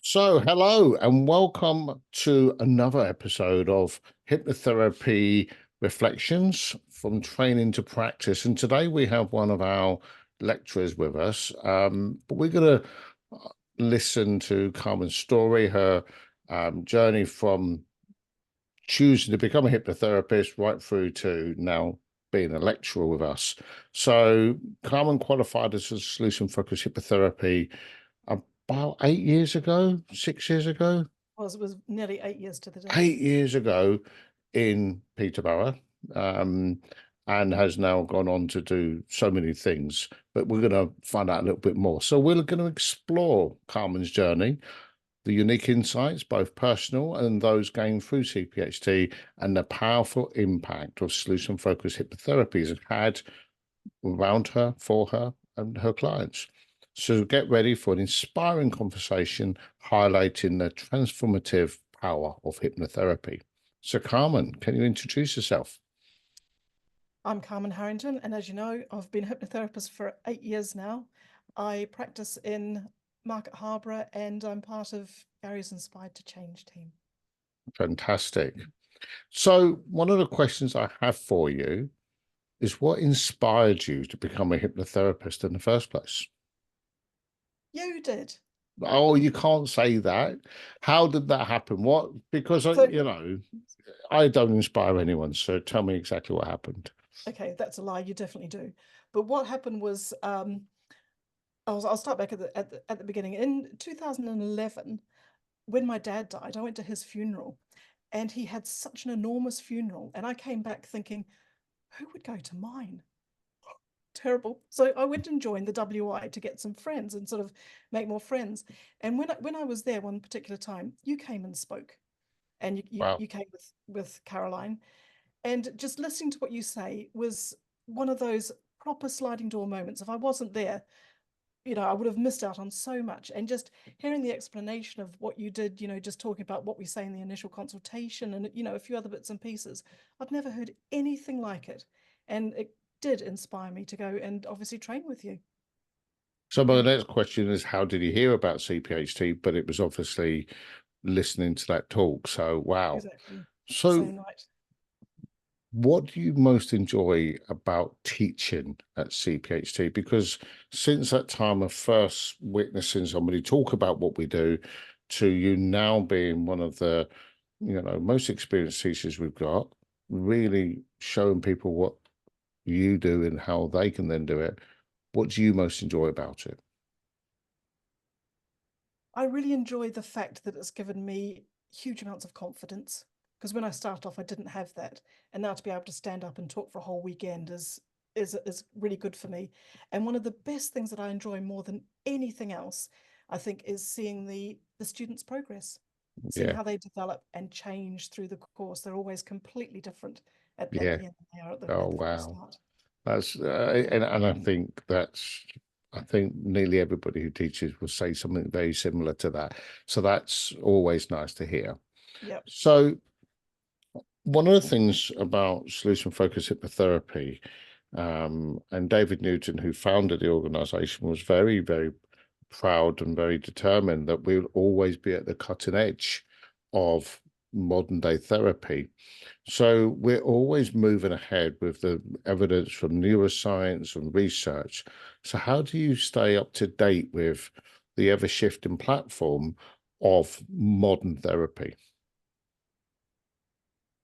So, hello and welcome to another episode of Hypnotherapy Reflections from Training to Practice. And today we have one of our lecturers with us, but we're going to listen to Carmen's story, her journey from choosing to become a hypnotherapist right through to now being a lecturer with us. So, Carmen qualified as a solution-focused hypnotherapy about 8 years ago, 6 years ago, It was nearly 8 years to the day. 8 years ago in Peterborough, um, and has now gone on to do so many things. But we're going to find out a little bit more. So we're going to explore Carmen's journey, the unique insights, both personal and those gained through CPHT, and the powerful impact of solution-focused hypnotherapy has had around her, for her, and her clients. So get ready for an inspiring conversation highlighting the transformative power of hypnotherapy. So Carmen, can you introduce yourself? I'm Carmen Harrington, and as you know, I've been a hypnotherapist for 8 years now. I practice in Market Harborough, and I'm part of Gary's Inspired to Change team. Fantastic. So one of the questions I have for you is, what inspired you to become a hypnotherapist in the first place? You did. Oh, you can't say that. How did that happen? What? Because So, I don't inspire anyone. So tell me exactly what happened. okay, that's a lie. You definitely do. But what happened was, I'll start back at the beginning. In 2011, when my dad died, I went to his funeral, and he had such an enormous funeral, and I came back thinking, who would go to mine? Terrible. So I went and joined the WI to get some friends and sort of make more friends. And when I was there one particular time, you came and spoke, and Wow. you came with Caroline, and just listening to what you say was one of those proper sliding door moments. If I wasn't there, I would have missed out on so much. And just hearing the explanation of what you did, just talking about what we say in the initial consultation and, a few other bits and pieces, I've never heard anything like it. And it did inspire me to go and obviously train with you. So my next question is, how did you hear about CPHT? But it was obviously listening to that talk. So wow. Exactly. So Same, right. what do you most enjoy about teaching at CPHT? Because since that time of first witnessing somebody talk about what we do to you now being one of the, most experienced teachers we've got, really showing people what you do and how they can then do it. What do you most enjoy about it? I really enjoy the fact that it's given me huge amounts of confidence, because when I started off, I didn't have that, and now to be able to stand up and talk for a whole weekend is really good for me. And one of the best things that I enjoy more than anything else, I think, is seeing the students' progress, seeing Yeah. how they develop and change through the course. They're always completely different at Yeah. the end than they are Oh, at the very wow. start. That's and I think I think nearly everybody who teaches will say something very similar to that. So that's always nice to hear. Yep. So one of the things about solution focused hypnotherapy, and David Newton, who founded the organization, was very, very proud and very determined that we will always be at the cutting edge of modern day therapy. So we're always moving ahead with the evidence from neuroscience and research. So how do you stay up to date with the ever shifting platform of modern therapy?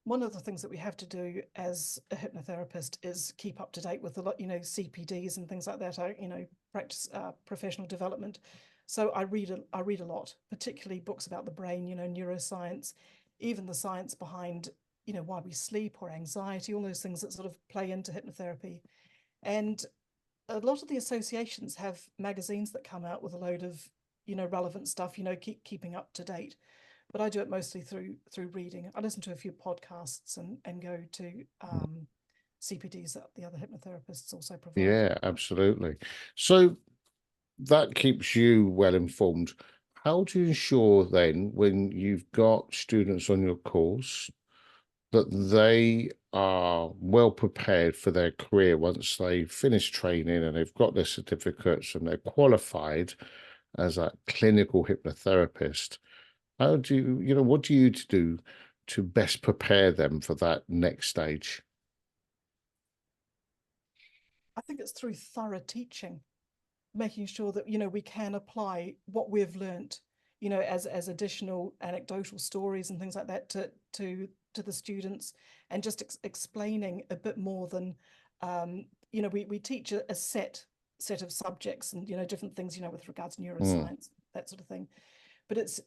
One of the things that we have to do as a hypnotherapist is keep up to date with a lot, CPDs and things like that. I practice professional development. So I read a lot, particularly books about the brain, neuroscience, even the science behind, why we sleep or anxiety, all those things that sort of play into hypnotherapy. And a lot of the associations have magazines that come out with a load of, relevant stuff, keeping up to date. But I do it mostly through reading. I listen to a few podcasts and go to CPDs that the other hypnotherapists also provide. Yeah, absolutely. So that keeps you well informed. How do you ensure then, when you've got students on your course, that they are well prepared for their career once they finish training and they've got their certificates and they're qualified? as a clinical hypnotherapist, how do you, what do you do to best prepare them for that next stage? I think it's through thorough teaching, making sure that we can apply what we've learnt, as additional anecdotal stories and things like that to the students, and just explaining a bit more than we teach a set of subjects and different things with regards to neuroscience, that sort of thing, but it's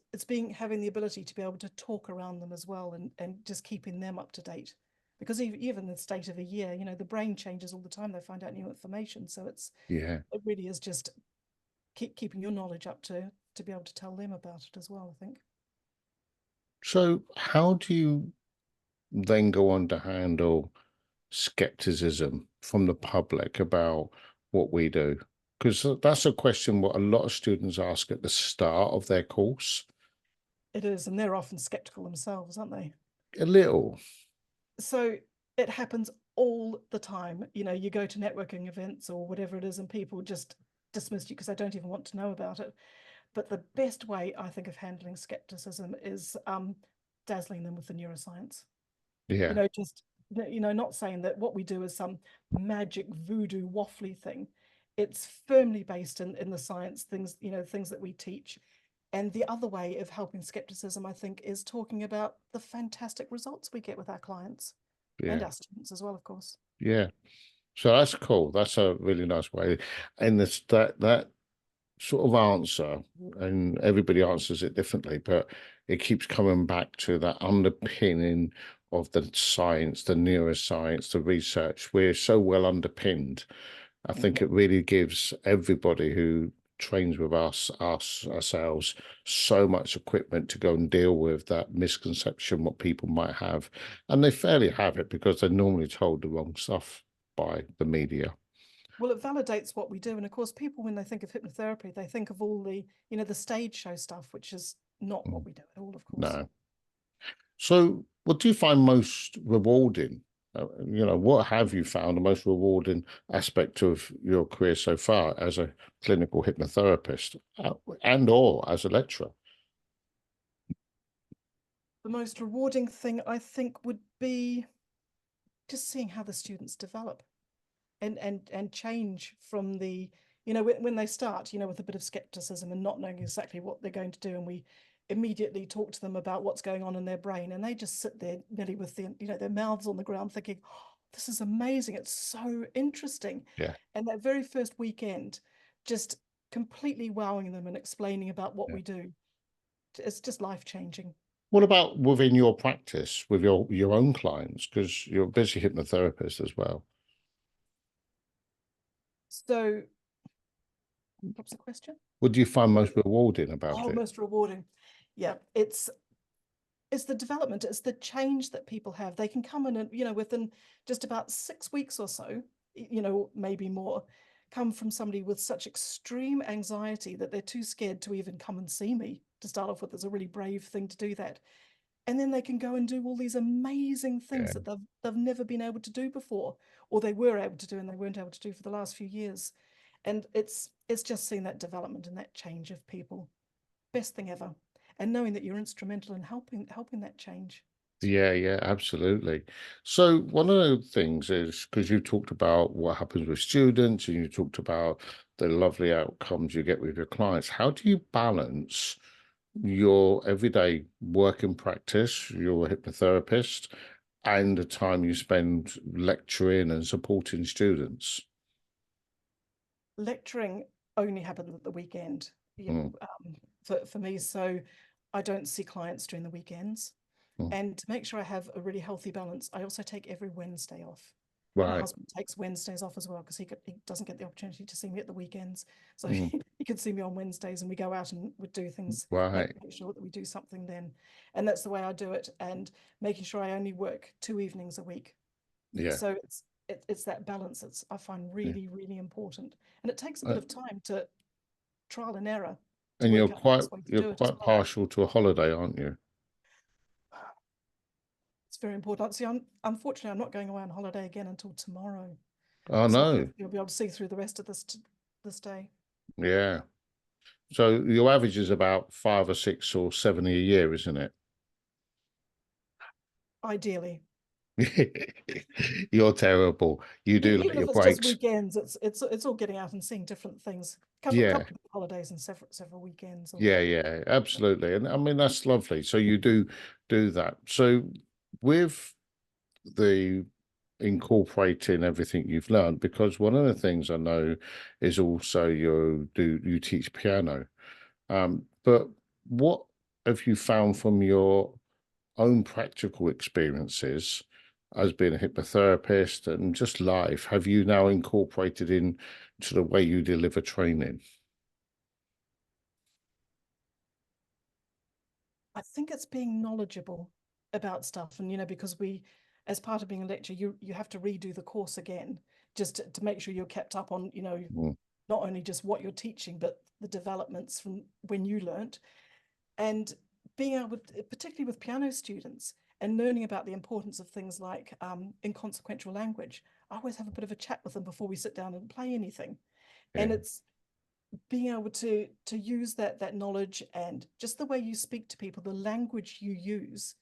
having the ability to be able to talk around them as well, and just keeping them up to date, because even the state of a year, the brain changes all the time. They find out new information, so it really is just keeping your knowledge up to be able to tell them about it as well, I think. So how do you then go on to handle skepticism from the public about what we do? Because that's a question what a lot of students ask at the start of their course. It is, and they're often skeptical themselves, aren't they? A little. So it happens all the time. You go to networking events or whatever it is, and people just dismiss you because they don't even want to know about it. But the best way, I think, of handling skepticism is dazzling them with the neuroscience. Yeah. Just not saying that what we do is some magic voodoo waffly thing. It's firmly based in the science, things that we teach. And the other way of helping skepticism, I think, is talking about the fantastic results we get with our clients and Yeah. our students as well, of course. Yeah. So that's cool. That's a really nice way. And this that sort of answer, and everybody answers it differently, but it keeps coming back to that underpinning of the science, the neuroscience, the research. We're so well underpinned. I think it really gives everybody who trains with ourselves, so much equipment to go and deal with that misconception what people might have. And they fairly have it because they're normally told the wrong stuff by the media. Well, it validates what we do. And of course, people, when they think of hypnotherapy, they think of all the stage show stuff, which is not what we do at all, of course. No. So what do you find most rewarding? What have you found the most rewarding aspect of your career so far as a clinical hypnotherapist and or as a lecturer? The most rewarding thing, I think, would be just seeing how the students develop and change from when they start, with a bit of skepticism and not knowing exactly what they're going to do, and we immediately talk to them about what's going on in their brain, and they just sit there nearly with their mouths on the ground thinking, oh, this is amazing, it's so interesting. Yeah. And that very first weekend, just completely wowing them and explaining about what Yeah. we do, it's just life-changing. What about within your practice with your own clients? Because you're a busy hypnotherapist as well. So what's the question? What do you find most rewarding about Oh, it? most rewarding. Yeah, it's the development, it's the change that people have. They can come in and, within just about 6 weeks or so, maybe more, come from somebody with such extreme anxiety that they're too scared to even come and see me to start off with. It's a really brave thing to do that. And then they can go and do all these amazing things Yeah. that they've never been able to do before, or they were able to do and they weren't able to do for the last few years. And it's just seeing that development and that change of people. Best thing ever. And knowing that you're instrumental in helping that change. Yeah, yeah, absolutely. So one of the things is because you talked about what happens with students and you talked about the lovely outcomes you get with your clients. How do you balance your everyday work and practice, you're a hypnotherapist, and the time you spend lecturing and supporting students? Lecturing only happens at the weekend, Mm, for me. So I don't see clients during the weekends. mm. And to make sure I have a really healthy balance, I also take every Wednesday off. My Right. husband takes Wednesdays off as well because he doesn't get the opportunity to see me at the weekends. So Mm, he could see me on Wednesdays, and we go out and would do things, make right. sure that we do something then. And that's the way I do it. And making sure I only work 2 evenings a week. Yeah. So it's that balance that's I find Yeah. really, really important. And it takes a bit Uh, of time to trial and error to and work out the best way to you're do it as quite well. partial to a holiday, aren't you? It's very important. See, unfortunately, I'm not going away on holiday again until tomorrow. Oh So no. hopefully I'll be able to see through the rest of this day. Yeah. So your average is about 5 or 6 or 7 a year, isn't it? Ideally. You're terrible. You do like Even your if it's just breaks. weekends, it's all getting out and seeing different things. Yeah, Couple of holidays and several weekends. Or yeah, absolutely. And I mean, that's lovely. So you do that. So with the incorporating everything you've learned, because one of the things I know is also you teach piano. But what have you found from your own practical experiences as being a hypnotherapist and just life? Have you now incorporated in to the way you deliver training? I think it's being knowledgeable about stuff, and because as part of being a lecturer, you have to redo the course again, just to make sure you're kept up on Mm, not only just what you're teaching, but the developments from when you learnt, and being able, particularly with piano students, and learning about the importance of things like inconsequential language. I always have a bit of a chat with them before we sit down and play anything, yeah, and it's being able to use that knowledge, and just the way you speak to people, the language you use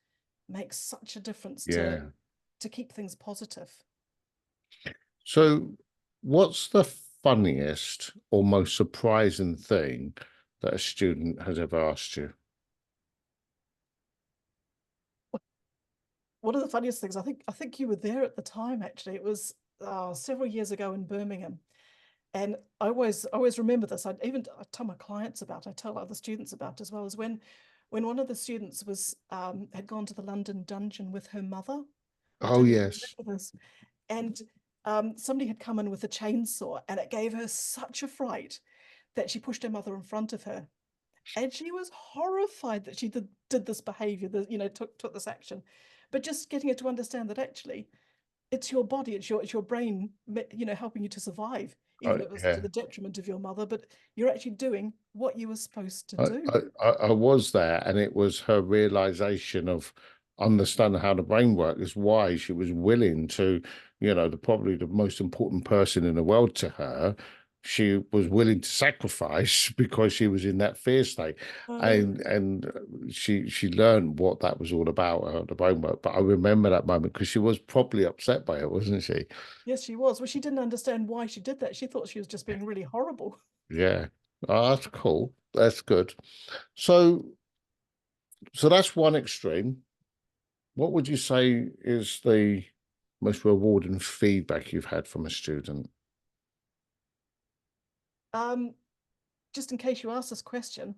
makes such a difference yeah. to keep things positive. So, what's the funniest or most surprising thing that a student has ever asked you? One of the funniest things, I think you were there at the time. Actually, it was several years ago in Birmingham, and I always remember this. I tell my clients about, I tell other students about as well, as when one of the students was had gone to the London dungeon with her mother. I Oh, don't know if you yes. remember this. And somebody had come in with a chainsaw, and it gave her such a fright that she pushed her mother in front of her. And she was horrified that she did this behavior, that took this action. But just getting her to understand that actually it's your body, it's your brain, helping you to survive, even if it was to Yeah. the detriment of your mother. But you're actually doing what you were supposed to I, do. I was there, and it was her realization of understanding how the brain works is why she was willing to, probably the most important person in the world to her, she was willing to sacrifice because she was in that fear state, Oh, and she learned what that was all about, the brain work. But I remember that moment because she was properly upset by it, wasn't she? yes, she was. Well, she didn't understand why she did that. She thought she was just being really horrible. Yeah. Oh, that's cool. That's good. So, so that's one extreme. What would you say is the most rewarding feedback you've had from a student? Um, just in case you ask this question,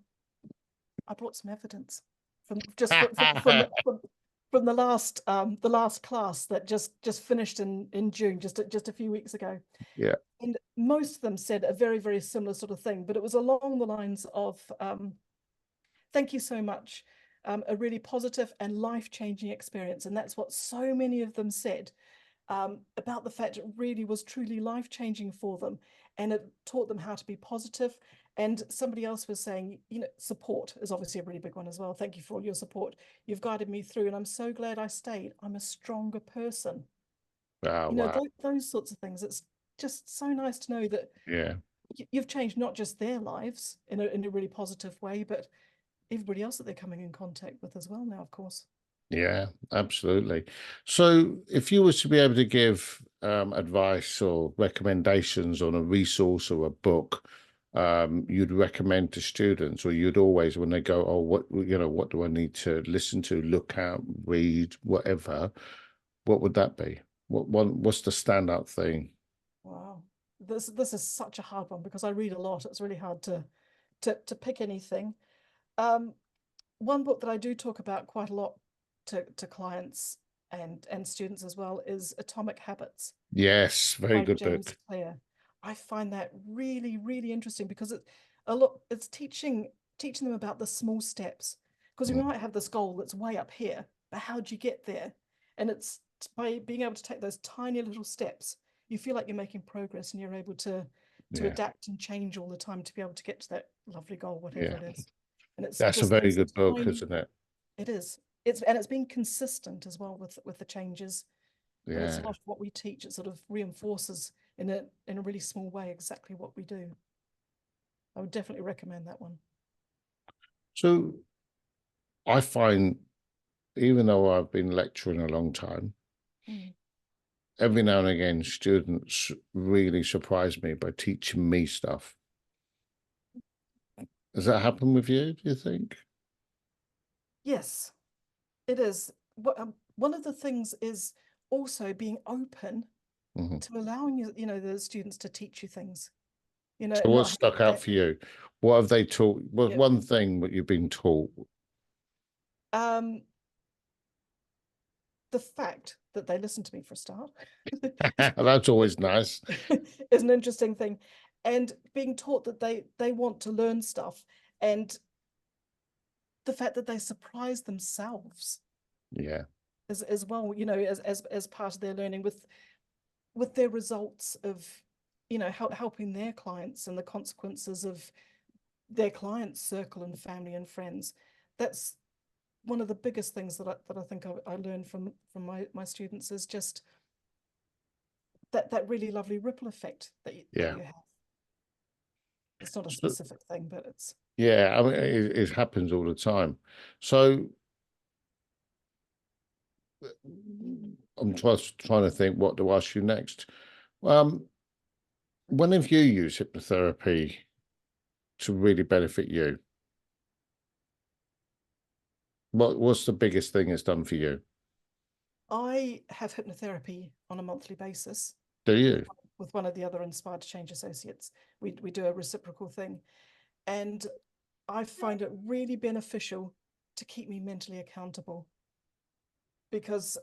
I brought some evidence from just from the last class that just finished in June, just a few weeks ago. Yeah, And most of them said a very, very similar sort of thing, but it was along the lines of thank you so much, a really positive and life-changing experience. And that's what so many of them said, about the fact it really was truly life-changing for them, and it taught them how to be positive. And somebody else was saying, support is obviously a really big one as well. Thank you for all your support. You've guided me through, and I'm so glad I stayed. I'm a stronger person. oh wow, Those sorts of things. It's just so nice to know that yeah, you've changed not just their lives in a really positive way, but everybody else that they're coming in contact with as well now, of course. yeah, absolutely. So if you was to be able to give advice or recommendations on a resource or a book you'd recommend to students, or you'd always, when they go, oh, what do I need to listen to, look at, read, whatever, what would that be? What's the standout thing? Wow. This is such a hard one because I read a lot. It's really hard to pick anything. Um, One book that I do talk about quite a lot to clients and students as well is Atomic Habits Yes, very by good James book. Clear. I find that really, really interesting because it's teaching them about the small steps. Because we Mm, might have this goal that's way up here, but how do you get there? And it's by being able to take those tiny little steps, you feel like you're making progress, and you're able to yeah, adapt and change all the time to be able to get to that lovely goal, whatever yeah. it is. And it's That's a just very those good book, tiny, isn't it? it is. It's being consistent as well with the changes, but it's a Yeah. lot of what we teach. It sort of reinforces in a really small way exactly what we do. I would definitely recommend that one. So I find, even though I've been lecturing a long time, every now and again, students really surprise me by teaching me stuff. Does that happen with you, do you think? Yes, it is. One of the things is also being open to allowing the students to teach you things, So and what's not stuck out for you? What have they taught? What one thing that you've been taught? The fact that they listen to me for a start. That's always nice. Is an interesting thing. And being taught that they want to learn stuff, and the fact that they surprise themselves. Yeah. As well, as part of their learning with their results of, helping their clients and the consequences of their clients' circle and family and friends. That's one of the biggest things that I think I learned from my students, is just that really lovely ripple effect that you have. It's not a specific thing, but it's. Yeah, I mean, it happens all the time. So I'm trying to think what to ask you next. When have you used hypnotherapy to really benefit you? What's the biggest thing it's done for you? I have hypnotherapy on a monthly basis. Do you? With one of the other Inspired to Change associates. We do a reciprocal thing. And I find it really beneficial to keep me mentally accountable, because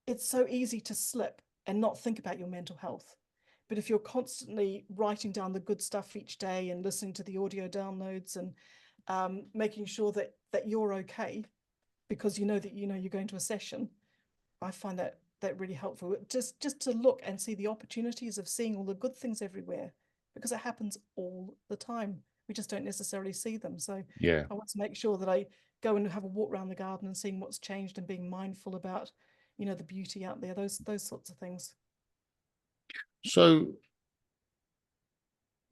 it's so easy to slip and not think about your mental health. But if you're constantly writing down the good stuff each day and listening to the audio downloads and making sure that you're okay, because that you're going to a session, I find that really helpful. Just to look and see the opportunities of seeing all the good things everywhere, because it happens all the time. We just don't necessarily see them. So Yeah. I want to make sure that I go and have a walk around the garden and seeing what's changed and being mindful about, the beauty out there, those sorts of things. So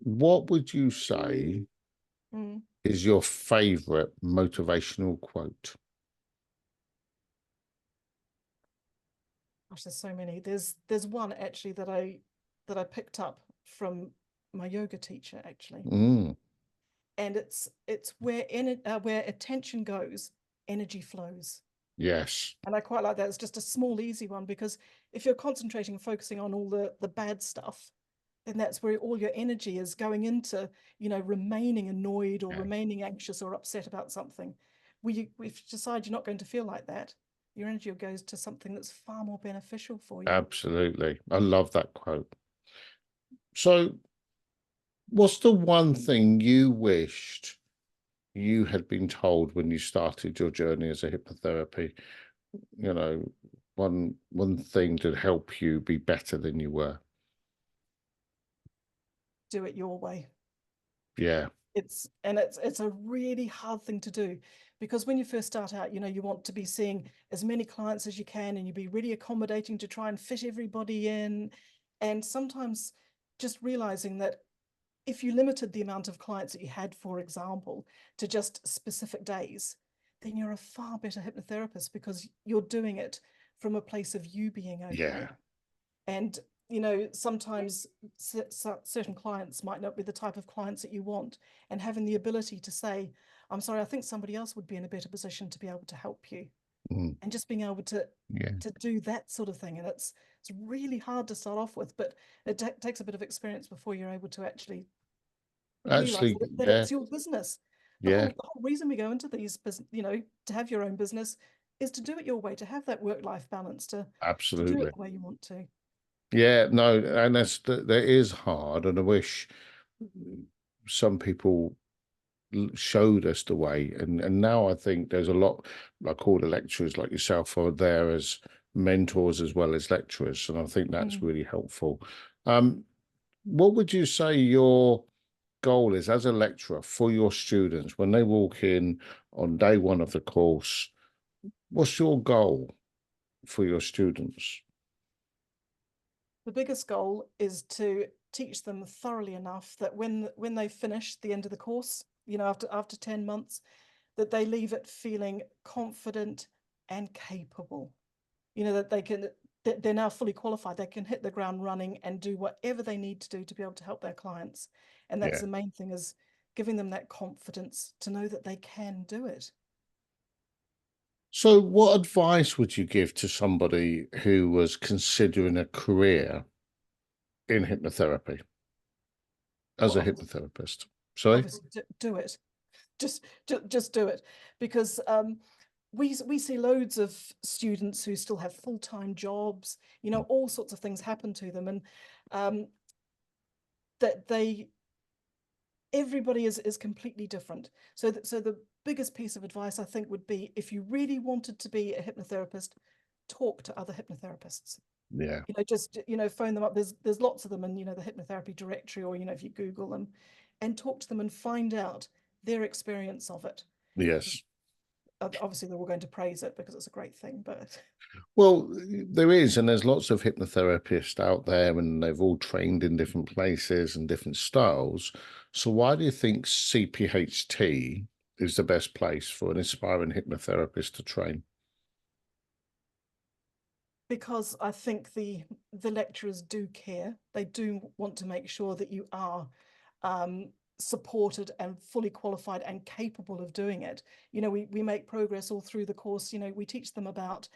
what would you say is your favorite motivational quote? Gosh, there's so many. There's one actually that I picked up from my yoga teacher, actually. And it's where attention goes, energy flows. Yes. And I quite like that. It's just a small, easy one, because if you're concentrating and focusing on all the bad stuff, then that's where all your energy is going into, remaining annoyed or remaining anxious or upset about something. If you decide you're not going to feel like that, your energy goes to something that's far more beneficial for you. Absolutely. I love that quote. So what's the one thing you wished you had been told when you started your journey as a hypnotherapy? One thing to help you be better than you were. Do it your way. Yeah. It's a really hard thing to do, because when you first start out, you want to be seeing as many clients as you can, and you be really accommodating to try and fit everybody in. And sometimes just realizing that if you limited the amount of clients that you had, for example, to just specific days, then you're a far better hypnotherapist, because you're doing it from a place of you being okay. Yeah. And sometimes certain clients might not be the type of clients that you want, and having the ability to say, I'm sorry, I think somebody else would be in a better position to be able to help you. And just being able to do that sort of thing. And it's really hard to start off with, but it takes a bit of experience before you're able to actually realize that it's your business. The whole reason we go into these, to have your own business, is to do it your way, to have that work-life balance, to do it the way you want to. Yeah, no, and that is hard, and I wish some people showed us the way. And now I think there's a lot, like all the lecturers like yourself are there as mentors as well as lecturers, and I think that's really helpful. What would you say your goal is as a lecturer for your students when they walk in on day one of the course? What's your goal for your students? The biggest goal is to teach them thoroughly enough that when they finish the end of the course, you know, after 10 months, that they leave it feeling confident and capable. You know, that they're now fully qualified. They can hit the ground running and do whatever they need to do to be able to help their clients. And that's Yeah. the main thing, is giving them that confidence to know that they can do it. So, what advice would you give to somebody who was considering a career in hypnotherapy as a Well, hypnotherapist? Sorry? obviously do it. Just do it, because we see loads of students who still have full-time jobs, you know, all sorts of things happen to them, and that everybody is completely different. So the biggest piece of advice I think would be, if you really wanted to be a hypnotherapist, talk to other hypnotherapists. Yeah. You know, just, you know, phone them up. There's lots of them in, you know, the hypnotherapy directory, or, you know, if you Google them, and talk to them and find out their experience of it. Yes. Obviously they're all going to praise it because it's a great thing, but Well, there is, and there's lots of hypnotherapists out there, and they've all trained in different places and different styles. So, why do you think CPHT is the best place for an aspiring hypnotherapist to train? because I think the lecturers do care. They do want to make sure that you are supported and fully qualified and capable of doing it. You know, we make progress all through the course. You know, we teach them about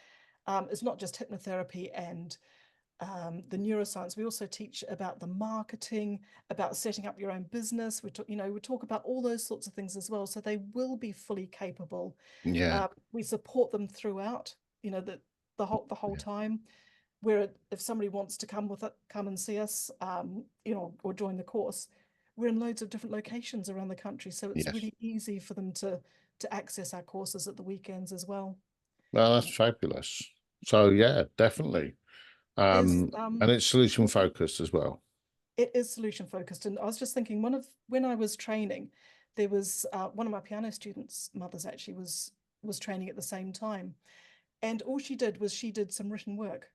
it's not just hypnotherapy and the neuroscience. We also teach about the marketing, about setting up your own business. You know, we talk about all those sorts of things as well. So they will be fully capable. Yeah. We support them throughout, you know, the whole time. Where if somebody wants to come and see us, you know, or join the course, we're in loads of different locations around the country, so it's Yes. really easy for them to access our courses at the weekends as well. Well, that's fabulous. So, yeah, definitely. Is And it's solution focused as well. It is solution focused, and I was just thinking, when I was training, there was one of my piano students' mothers actually was training at the same time, and all she did was she did some written work.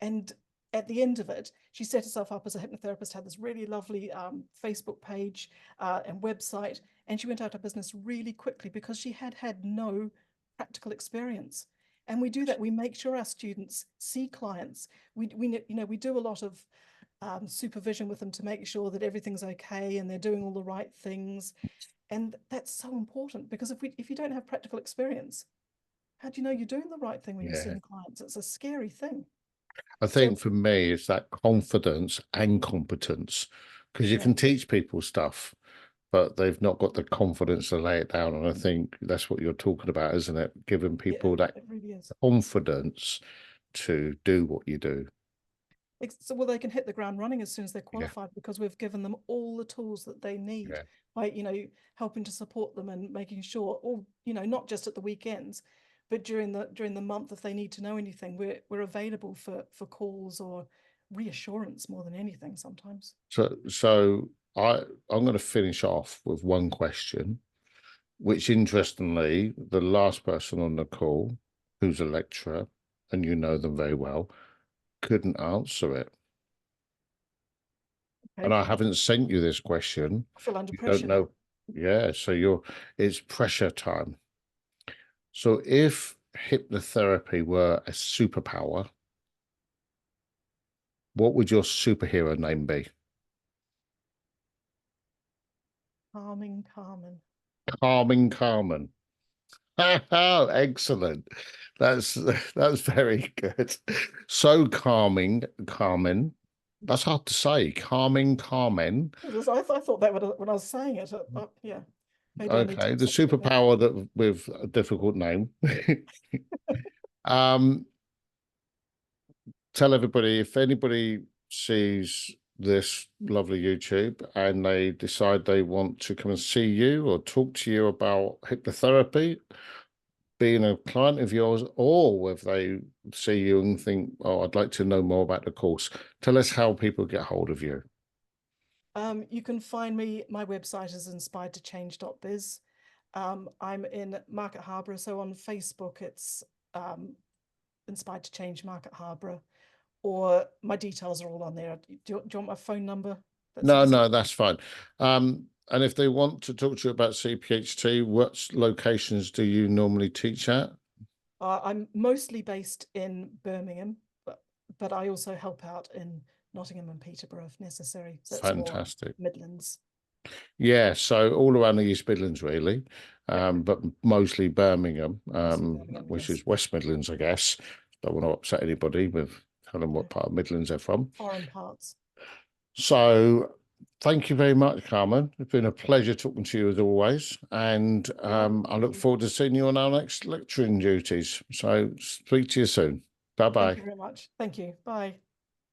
And at the end of it, she set herself up as a hypnotherapist, had this really lovely Facebook page and website, and she went out of business really quickly because she had no practical experience. And we do that. We make sure our students see clients. We do a lot of supervision with them to make sure that everything's okay and they're doing all the right things. And that's so important, because if you don't have practical experience, how do you know you're doing the right thing when you're Yeah. seeing clients? It's a scary thing. I So think for me, it's that confidence and competence, because you yeah, can teach people stuff, but they've not got the confidence to lay it down. And I think that's what you're talking about, isn't it? Giving yeah, people that it really is. confidence to do what you do. So, well, they can hit the ground running as soon as they're Yeah. qualified, because we've given them all the tools that they need Yeah. by, you know, helping to support them and making sure, or, you know, not just at the weekends, but during the month, if they need to know anything, we're available for calls or reassurance more than anything sometimes. So I'm going to finish off with one question, which interestingly, the last person on the call, who's a lecturer, and you know them very well, couldn't answer it. And Okay, I haven't sent you this question. I feel under You don't pressure now. know. Yeah, so it's pressure time. So if hypnotherapy were a superpower, what would your superhero name be? Calming Carmen. Calming Carmen. Oh, excellent. That's that's very good. So calming, Carmen. That's hard to say. Calming Carmen. I thought that when I was saying it. Yeah, maybe I need to Okay, do the something different. superpower that with a difficult name. um, Tell everybody, if anybody sees this lovely YouTube and they decide they want to come and see you or talk to you about hypnotherapy, being a client of yours, or if they see you and think, oh, I'd like to know more about the course, tell us how people get hold of you. You can find me. My website is inspiredtochange.biz. I'm in Market Harborough, so on Facebook it's Inspired to Change Market Harborough, or my details are all on there. Do you want my phone number? No, that's fine. And if they want to talk to you about CPHT, what locations do you normally teach at? I'm mostly based in Birmingham, but I also help out in Nottingham and Peterborough if necessary. So it's more Fantastic. Midlands. Yeah, so all around the East Midlands, really, Yep. but mostly Birmingham, Birmingham, which yes. is West Midlands, I guess. Don't want to upset anybody with telling what part of Midlands they're from. Foreign parts. So thank you very much, Carmen. It's been a pleasure talking to you as always. And I look forward to seeing you on our next lecturing duties. So speak to you soon. Bye-bye. Thank you very much. Thank you. Bye.